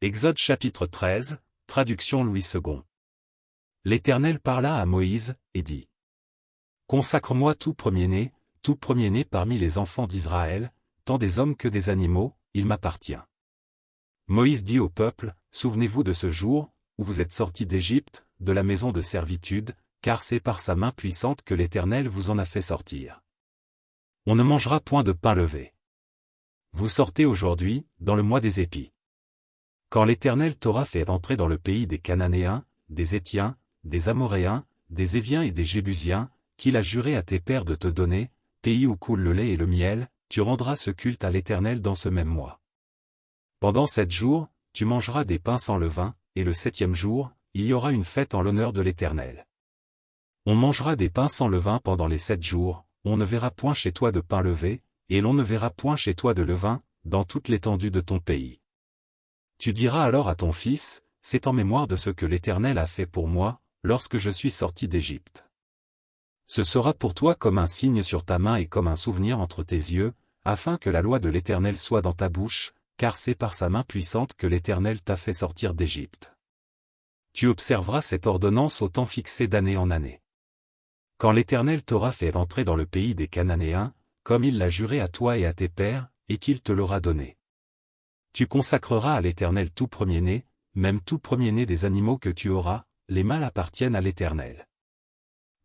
Exode chapitre 13, traduction Louis II. L'Éternel parla à Moïse, et dit. Consacre-moi tout premier-né parmi les enfants d'Israël, tant des hommes que des animaux, il m'appartient. Moïse dit au peuple, souvenez-vous de ce jour, où vous êtes sortis d'Égypte, de la maison de servitude, car c'est par sa main puissante que l'Éternel vous en a fait sortir. On ne mangera point de pain levé. Vous sortez aujourd'hui, dans le mois des épis. Quand l'Éternel t'aura fait entrer dans le pays des Cananéens, des Héthiens, des Amoréens, des Éviens et des Jébusiens, qu'il a juré à tes pères de te donner, pays où coule le lait et le miel, tu rendras ce culte à l'Éternel dans ce même mois. Pendant 7 jours, tu mangeras des pains sans levain, et le 7e jour, il y aura une fête en l'honneur de l'Éternel. On mangera des pains sans levain pendant les 7 jours, on ne verra point chez toi de pain levé, et l'on ne verra point chez toi de levain, dans toute l'étendue de ton pays. Tu diras alors à ton fils, c'est en mémoire de ce que l'Éternel a fait pour moi, lorsque je suis sorti d'Égypte. Ce sera pour toi comme un signe sur ta main et comme un souvenir entre tes yeux, afin que la loi de l'Éternel soit dans ta bouche, car c'est par sa main puissante que l'Éternel t'a fait sortir d'Égypte. Tu observeras cette ordonnance au temps fixé d'année en année. Quand l'Éternel t'aura fait entrer dans le pays des Cananéens, comme il l'a juré à toi et à tes pères, et qu'il te l'aura donné. Tu consacreras à l'Éternel tout premier-né, même tout premier-né des animaux que tu auras, les mâles appartiennent à l'Éternel.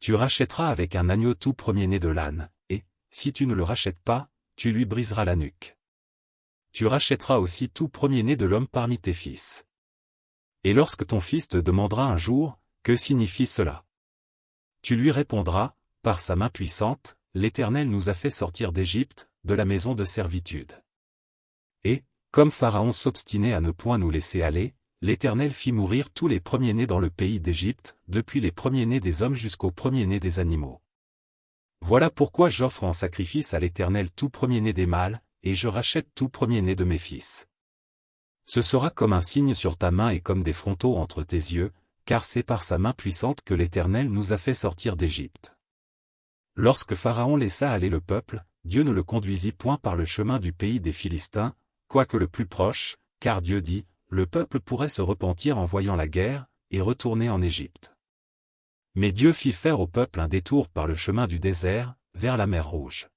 Tu rachèteras avec un agneau tout premier-né de l'âne, et, si tu ne le rachètes pas, tu lui briseras la nuque. Tu rachèteras aussi tout premier-né de l'homme parmi tes fils. Et lorsque ton fils te demandera un jour, que signifie cela? Tu lui répondras, par sa main puissante, l'Éternel nous a fait sortir d'Égypte, de la maison de servitude. Et, comme Pharaon s'obstinait à ne point nous laisser aller, l'Éternel fit mourir tous les premiers-nés dans le pays d'Égypte, depuis les premiers-nés des hommes jusqu'aux premiers-nés des animaux. Voilà pourquoi j'offre en sacrifice à l'Éternel tout premier-né des mâles, et je rachète tout premier-né de mes fils. Ce sera comme un signe sur ta main et comme des frontaux entre tes yeux, car c'est par sa main puissante que l'Éternel nous a fait sortir d'Égypte. Lorsque Pharaon laissa aller le peuple, Dieu ne le conduisit point par le chemin du pays des Philistins, quoique le plus proche, car Dieu dit, le peuple pourrait se repentir en voyant la guerre, et retourner en Égypte. Mais Dieu fit faire au peuple un détour par le chemin du désert, vers la mer Rouge.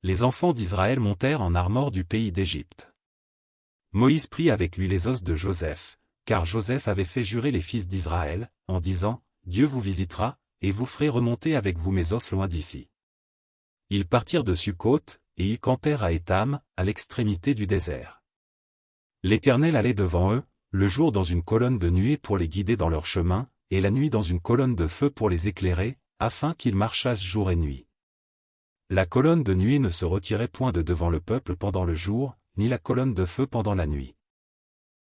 Les enfants d'Israël montèrent en armor du pays d'Égypte. Moïse prit avec lui les os de Joseph, car Joseph avait fait jurer les fils d'Israël, en disant, Dieu vous visitera, et vous ferez remonter avec vous mes os loin d'ici. Ils partirent de Sukkot, et ils campèrent à Étam, à l'extrémité du désert. L'Éternel allait devant eux, le jour dans une colonne de nuée pour les guider dans leur chemin, et la nuit dans une colonne de feu pour les éclairer, afin qu'ils marchassent jour et nuit. La colonne de nuée ne se retirait point de devant le peuple pendant le jour, ni la colonne de feu pendant la nuit.